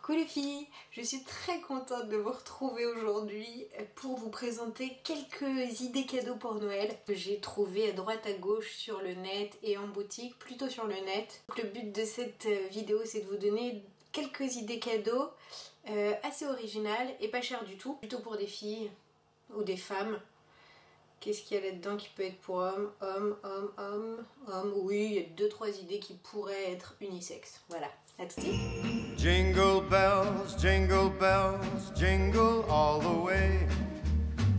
Coucou les filles, je suis très contente de vous retrouver aujourd'hui pour vous présenter quelques idées cadeaux pour Noël que j'ai trouvées à droite à gauche sur le net et en boutique, plutôt sur le net. Donc, le but de cette vidéo c'est de vous donner quelques idées cadeaux assez originales et pas chères du tout, plutôt pour des filles ou des femmes. Qu'est-ce qu'il y a là-dedans qui peut être pour homme, oui, il y a 2-3 idées qui pourraient être unisexes. Voilà, à tout de suite. Jingle bells, jingle all the way.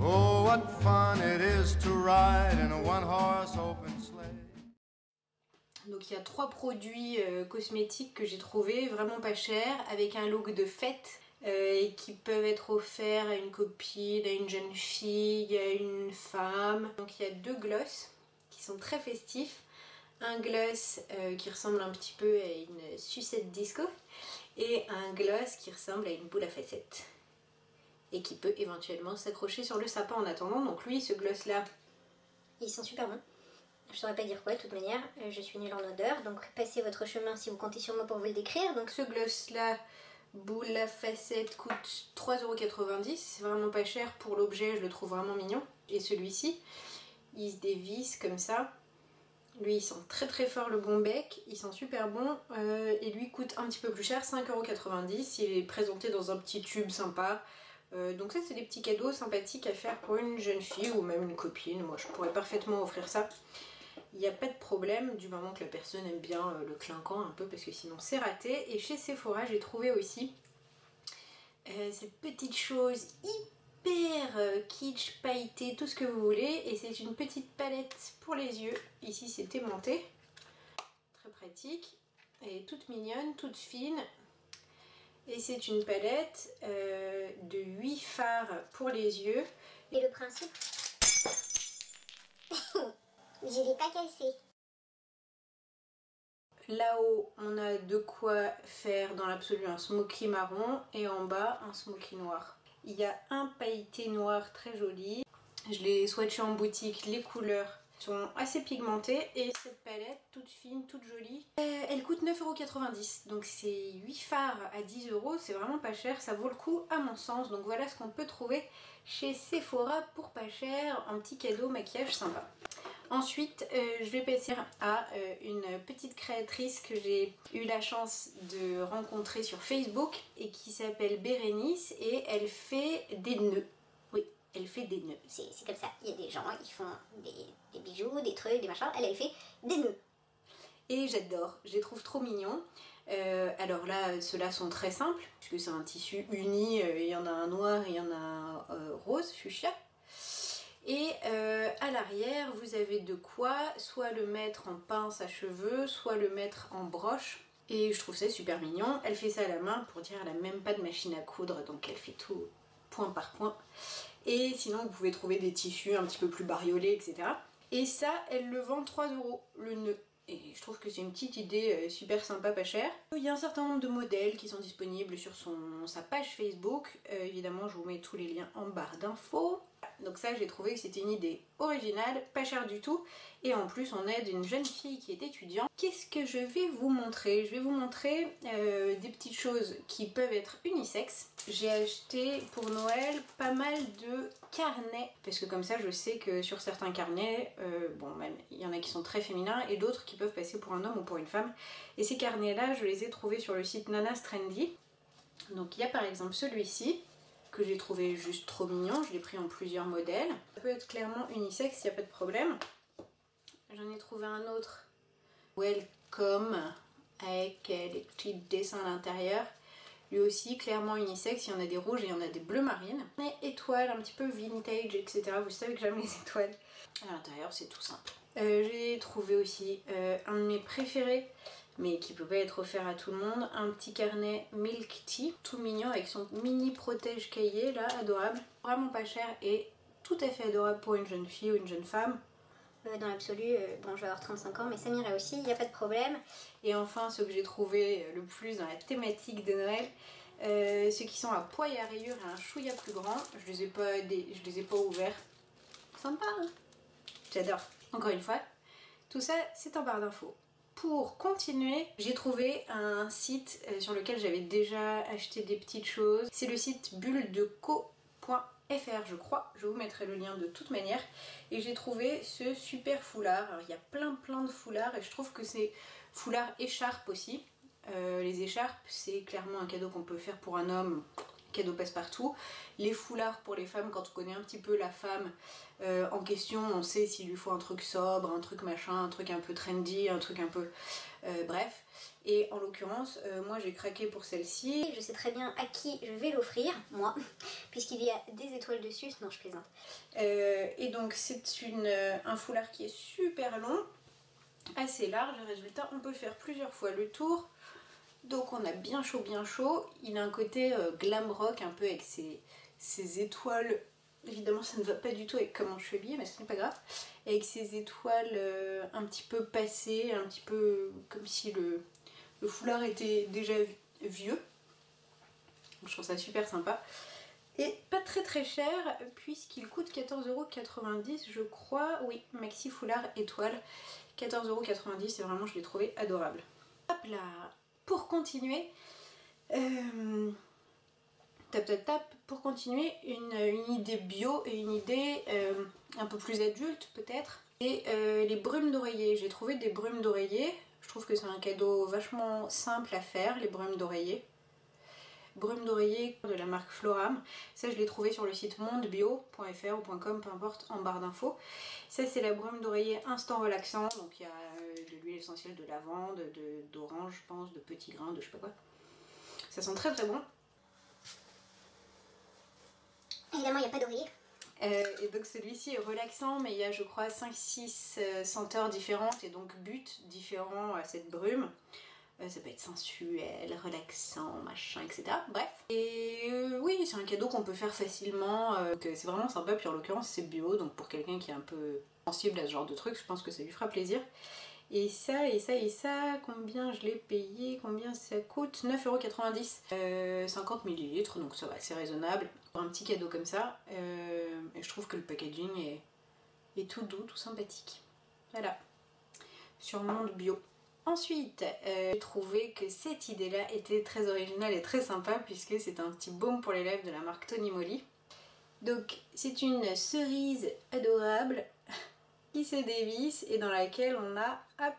Oh, what fun it is to ride in a one-horse open sleigh. Donc il y a 3 produits cosmétiques que j'ai trouvés vraiment pas chers, avec un look de fête. Et qui peuvent être offerts à une copine, à une jeune fille, à une femme. Donc il y a 2 gloss qui sont très festifs. Un gloss qui ressemble un petit peu à une sucette disco et un gloss qui ressemble à une boule à facettes et qui peut éventuellement s'accrocher sur le sapin en attendant. Donc lui, ce gloss là, ils sont super bons. Je saurais pas dire quoi de toute manière, je suis nulle en odeur, donc passez votre chemin si vous comptez sur moi pour vous le décrire. Donc ce gloss là, boule à facettes, coûte 3,90 €, c'est vraiment pas cher pour l'objet, je le trouve vraiment mignon. Et celui-ci, il se dévisse comme ça. Lui il sent très très fort le bon bec, il sent super bon et lui coûte un petit peu plus cher, 5,90 €. Il est présenté dans un petit tube sympa. Donc ça c'est des petits cadeaux sympathiques à faire pour une jeune fille ou même une copine. Moi je pourrais parfaitement offrir ça. Il n'y a pas de problème du moment que la personne aime bien le clinquant un peu parce que sinon c'est raté. Et chez Sephora j'ai trouvé aussi cette petite chose hyper kitsch, pailleté, tout ce que vous voulez. Et c'est une petite palette pour les yeux. Ici c'est aimanté, très pratique. Elle est toute mignonne, toute fine. Et c'est une palette de 8 fards pour les yeux. et le principe, je l'ai pas cassé. Là-haut, on a de quoi faire dans l'absolu un smoky marron et en bas un smoky noir. Il y a un pailleté noir très joli. Je l'ai swatché en boutique, les couleurs sont assez pigmentées et cette palette toute fine, toute jolie, elle coûte 9,90 €. Donc c'est 8 fards à 10 €, c'est vraiment pas cher, ça vaut le coup à mon sens. Donc voilà ce qu'on peut trouver chez Sephora pour pas cher, un petit cadeau maquillage sympa. Ensuite, je vais passer à une petite créatrice que j'ai eu la chance de rencontrer sur Facebook et qui s'appelle Bérénice et elle fait des nœuds. Oui, elle fait des nœuds. C'est comme ça, il y a des gens, ils font des bijoux, des trucs, des machins, elle fait des nœuds. Et j'adore, je les trouve trop mignons. Alors là, ceux-là sont très simples, puisque c'est un tissu uni, il y en a un noir et il y en a un rose, fuchsia. Et à l'arrière, vous avez de quoi soit le mettre en pince à cheveux, soit le mettre en broche. Et je trouve ça super mignon. Elle fait ça à la main, pour dire elle n'a même pas de machine à coudre, donc elle fait tout point par point. Et sinon, vous pouvez trouver des tissus un petit peu plus bariolés, etc. Et ça, elle le vend 3 € le nœud. Et je trouve que c'est une petite idée super sympa, pas chère. Il y a un certain nombre de modèles qui sont disponibles sur sa page Facebook. Évidemment, je vous mets tous les liens en barre d'infos. Donc ça, j'ai trouvé que c'était une idée originale, pas chère du tout. Et en plus, on aide une jeune fille qui est étudiante. Qu'est-ce que je vais vous montrer? Je vais vous montrer des petites choses qui peuvent être unisexes. J'ai acheté pour Noël pas mal de carnets. Parce que comme ça, je sais que sur certains carnets, bon, même il y en a qui sont très féminins et d'autres qui peuvent passer pour un homme ou pour une femme. Et ces carnets-là, je les ai trouvés sur le site Nanas Trendy. Donc il y a par exemple celui-ci, que j'ai trouvé juste trop mignon, je l'ai pris en plusieurs modèles. Ça peut être clairement unisexe, il n'y a pas de problème. J'en ai trouvé un autre, Welcome, avec les petits dessins à l'intérieur. Lui aussi clairement unisexe, il y en a des rouges et il y en a des bleus marines. Et étoiles, un petit peu vintage, etc. Vous savez que j'aime les étoiles. À l'intérieur c'est tout simple. J'ai trouvé aussi un de mes préférés, mais qui peut pas être offert à tout le monde, un petit carnet Milk Tea, tout mignon avec son mini protège cahier là, adorable, vraiment pas cher et tout à fait adorable pour une jeune fille ou une jeune femme. Dans l'absolu, bon je vais avoir 35 ans mais ça m'irait aussi, il n'y a pas de problème. Et enfin ce que j'ai trouvé le plus dans la thématique de Noël, ceux qui sont à poids et à rayures et un chouïa plus grand, je les ai pas ouverts. Sympa hein. J'adore. Encore une fois, tout ça c'est en barre d'infos. pour continuer, j'ai trouvé un site sur lequel j'avais déjà acheté des petites choses. C'est le site bulledeco.fr je crois, je vous mettrai le lien de toute manière. Et j'ai trouvé ce super foulard. Alors, il y a plein de foulards et je trouve que c'est foulard écharpe aussi. Les écharpes, c'est clairement un cadeau qu'on peut faire pour un homme, cadeau passe-partout. Les foulards pour les femmes, quand on connaît un petit peu la femme en question, on sait s'il lui faut un truc sobre, un truc machin, un truc un peu trendy, un truc un peu... bref. Et en l'occurrence, moi j'ai craqué pour celle-ci. Je sais très bien à qui je vais l'offrir, moi, puisqu'il y a des étoiles dessus. Non, je plaisante. Et donc c'est un foulard qui est super long, assez large. Résultat, on peut faire plusieurs fois le tour. Donc on a bien chaud. Il a un côté glam rock un peu avec ses étoiles. Évidemment ça ne va pas du tout avec comment je suis habillée, mais ce n'est pas grave. Avec ses étoiles un petit peu passées, un petit peu comme si le foulard était déjà vieux. Donc je trouve ça super sympa. Et pas très cher puisqu'il coûte 14,90 € je crois. Oui, maxi foulard étoile. 14,90 € et vraiment je l'ai trouvé adorable. Hop là. Pour continuer, pour continuer, une idée bio et une idée un peu plus adulte peut-être. Et les brumes d'oreiller. J'ai trouvé des brumes d'oreiller. Je trouve que c'est un cadeau vachement simple à faire, les brumes d'oreiller. Brumes d'oreiller de la marque Floram. Ça, je l'ai trouvé sur le site mondebio.fr ou .com, peu importe, en barre d'infos. Ça, c'est la brume d'oreiller instant relaxant. Donc, il y a de l'huile essentielle de lavande, d'orange, je pense, de petits grains, de je sais pas quoi. Ça sent très bon. Évidemment, il n'y a pas d'oreiller. Et donc, celui-ci est relaxant, mais il y a, je crois, 5-6 senteurs différentes et donc buts différents à cette brume. Ça peut être sensuel, relaxant, machin, etc. Bref. Et oui, c'est un cadeau qu'on peut faire facilement. C'est vraiment sympa. Puis en l'occurrence, c'est bio. Donc pour quelqu'un qui est un peu sensible à ce genre de truc, je pense que ça lui fera plaisir. Et ça, combien je l'ai payé? Combien ça coûte? 9,90 €. 50 ml, donc ça va, c'est raisonnable. Pour un petit cadeau comme ça. Et je trouve que le packaging est tout doux, tout sympathique. Voilà. Sur le monde bio. Ensuite, j'ai trouvé que cette idée-là était très originale et très sympa puisque c'est un petit baume pour les lèvres de la marque Tony Moly. Donc, c'est une cerise adorable qui se dévisse et dans laquelle on a, hop,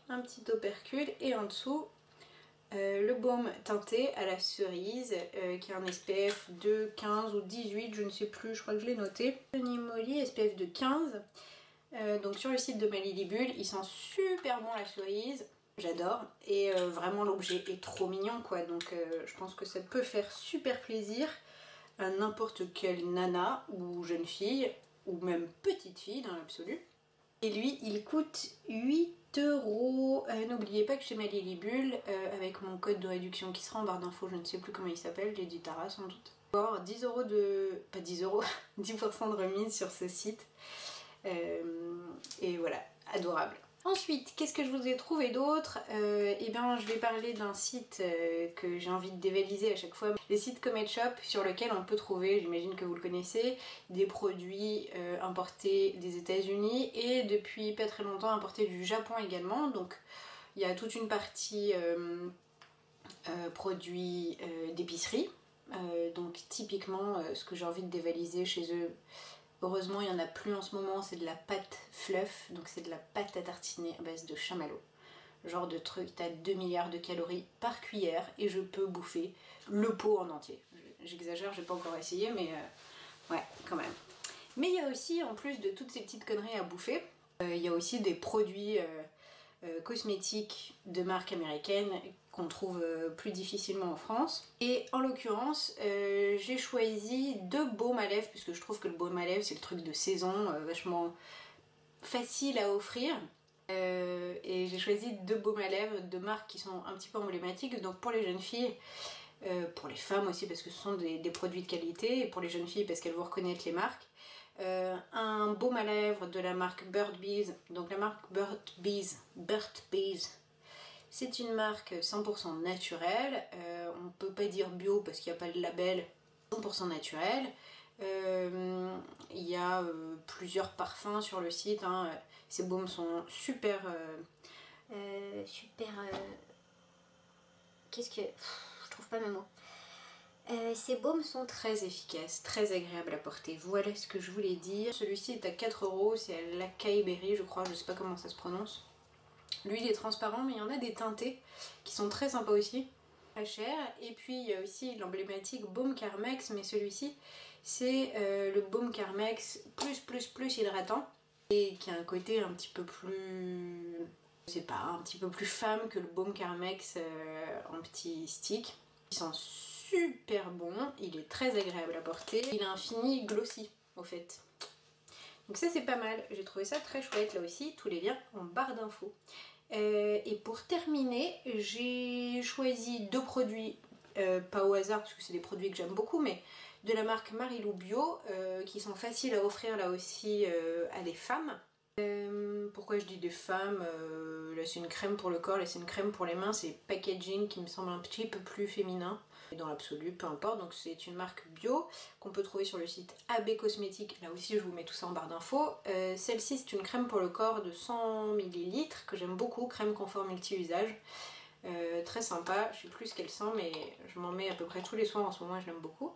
un petit opercule et en dessous, le baume teinté à la cerise qui a un SPF de 15 ou 18, je ne sais plus, je crois que je l'ai noté. Tony Moly, SPF de 15. Donc sur le site de ma Lilibule, il sent super bon la cerise, j'adore, et vraiment l'objet est trop mignon quoi, donc je pense que ça peut faire super plaisir à n'importe quelle nana ou jeune fille, ou même petite fille dans l'absolu. Et lui il coûte 8 €. N'oubliez pas que chez ma Lilibule, avec mon code de réduction qui sera en barre d'infos, je ne sais plus comment il s'appelle, j'ai dit Tara sans doute. On va avoir 10 € de... pas 10 €, 10% de remise sur ce site. Et voilà, adorable. Ensuite, qu'est-ce que je vous ai trouvé d'autre? Eh bien, je vais parler d'un site que j'ai envie de dévaliser à chaque fois. Les sites Comet Shop sur lesquels on peut trouver, j'imagine que vous le connaissez, des produits importés des États-Unis et depuis pas très longtemps importés du Japon également. Donc, il y a toute une partie produits d'épicerie. Donc, typiquement, ce que j'ai envie de dévaliser chez eux. Heureusement, il n'y en a plus en ce moment, c'est de la pâte fluff, donc c'est de la pâte à tartiner à base de chamallow. Genre de truc, t'as 2 milliards de calories par cuillère et je peux bouffer le pot en entier. J'exagère, j'ai pas encore essayé, mais ouais, quand même. Mais il y a aussi, en plus de toutes ces petites conneries à bouffer, il y a aussi des produits cosmétiques de marque américaine qu'on trouve plus difficilement en France. Et en l'occurrence, j'ai choisi 2 baumes à lèvres, puisque je trouve que le baume à lèvres c'est le truc de saison, vachement facile à offrir. Et j'ai choisi 2 baumes à lèvres de marques qui sont un petit peu emblématiques, donc pour les jeunes filles, pour les femmes aussi parce que ce sont des produits de qualité, et pour les jeunes filles parce qu'elles vont reconnaître les marques. Un baume à lèvres de la marque Burt's Bees. Donc la marque Burt's Bees, c'est une marque 100% naturelle. On peut pas dire bio parce qu'il n'y a pas le label 100% naturel. Il y a plusieurs parfums sur le site. Ces baumes sont super super... Qu'est-ce que... je trouve pas mes mots. Ces baumes sont très efficaces, très agréables à porter. Voilà ce que je voulais dire. Celui-ci est à 4 €, c'est à l'Acai Berry, je crois, je sais pas comment ça se prononce. Lui il est transparent, mais il y en a des teintés qui sont très sympas aussi. Pas cher. Et puis il y a aussi l'emblématique Baume Carmex, mais celui-ci c'est le Baume Carmex plus hydratant et qui a un côté un petit peu plus... je sais pas, un petit peu plus femme que le Baume Carmex en petit stick. Ils sont super bons, il est très agréable à porter. Il a un fini glossy au fait. Donc ça c'est pas mal, j'ai trouvé ça très chouette. Là aussi, tous les liens en barre d'infos. Et pour terminer, j'ai choisi 2 produits, pas au hasard parce que c'est des produits que j'aime beaucoup, mais de la marque Marilou Bio, qui sont faciles à offrir là aussi à des femmes. Pourquoi je dis des femmes, là c'est une crème pour le corps, là c'est une crème pour les mains, c'est packaging qui me semble un petit peu plus féminin. Dans l'absolu, peu importe, donc c'est une marque bio qu'on peut trouver sur le site AB Cosmétiques, là aussi je vous mets tout ça en barre d'infos. Celle-ci c'est une crème pour le corps de 100 ml que j'aime beaucoup, crème confort multi-usage. Très sympa, je sais plus ce qu'elle sent mais je m'en mets à peu près tous les soirs en ce moment et je l'aime beaucoup.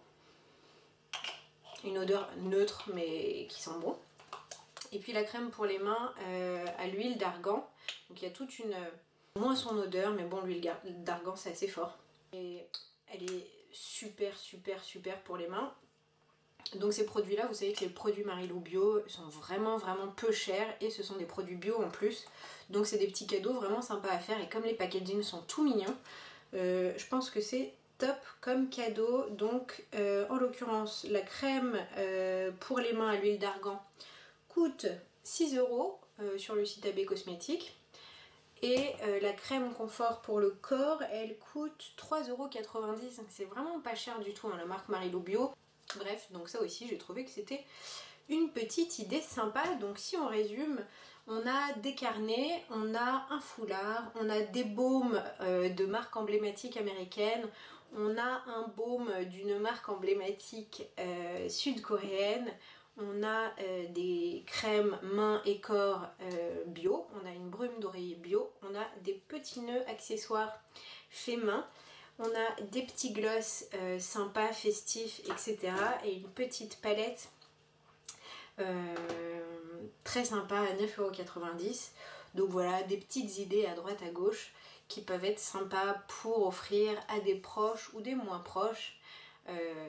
Une odeur neutre mais qui sent bon. Et puis la crème pour les mains à l'huile d'argan, donc il y a toute une... moins son odeur, mais bon l'huile d'argan c'est assez fort. Et elle est super pour les mains. Donc ces produits là, vous savez que les produits Marilou Bio sont vraiment peu chers et ce sont des produits bio en plus. Donc c'est des petits cadeaux vraiment sympas à faire et comme les packaging sont tout mignons, je pense que c'est top comme cadeau. Donc en l'occurrence la crème pour les mains à l'huile d'argan coûte 6 € sur le site AB Cosmétiques. Et la crème confort pour le corps, elle coûte 3,90 €, donc c'est vraiment pas cher du tout, hein, la marque Marilou Bio. Bref, donc ça aussi j'ai trouvé que c'était une petite idée sympa. Donc si on résume, on a des carnets, on a un foulard, on a des baumes de marque emblématique américaine, on a un baume d'une marque emblématique sud-coréenne, on a des crèmes mains et corps bio, on a une brume d'oreiller bio, on a des petits nœuds accessoires faits main, on a des petits gloss sympas, festifs, etc. et une petite palette très sympa à 9,90 €. Donc voilà, des petites idées à droite à gauche qui peuvent être sympas pour offrir à des proches ou des moins proches.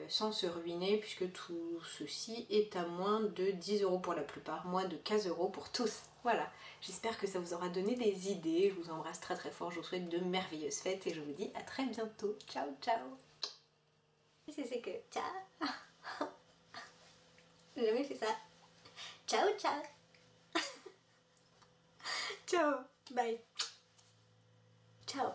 Sans se ruiner puisque tout ceci est à moins de 10 € pour la plupart, moins de 15 € pour tous. Voilà, j'espère que ça vous aura donné des idées, je vous embrasse très fort, je vous souhaite de merveilleuses fêtes et je vous dis à très bientôt. Ciao ciao. C'est que... Ciao. J'ai jamais fait ça. Ciao ciao. Ciao, bye. Ciao.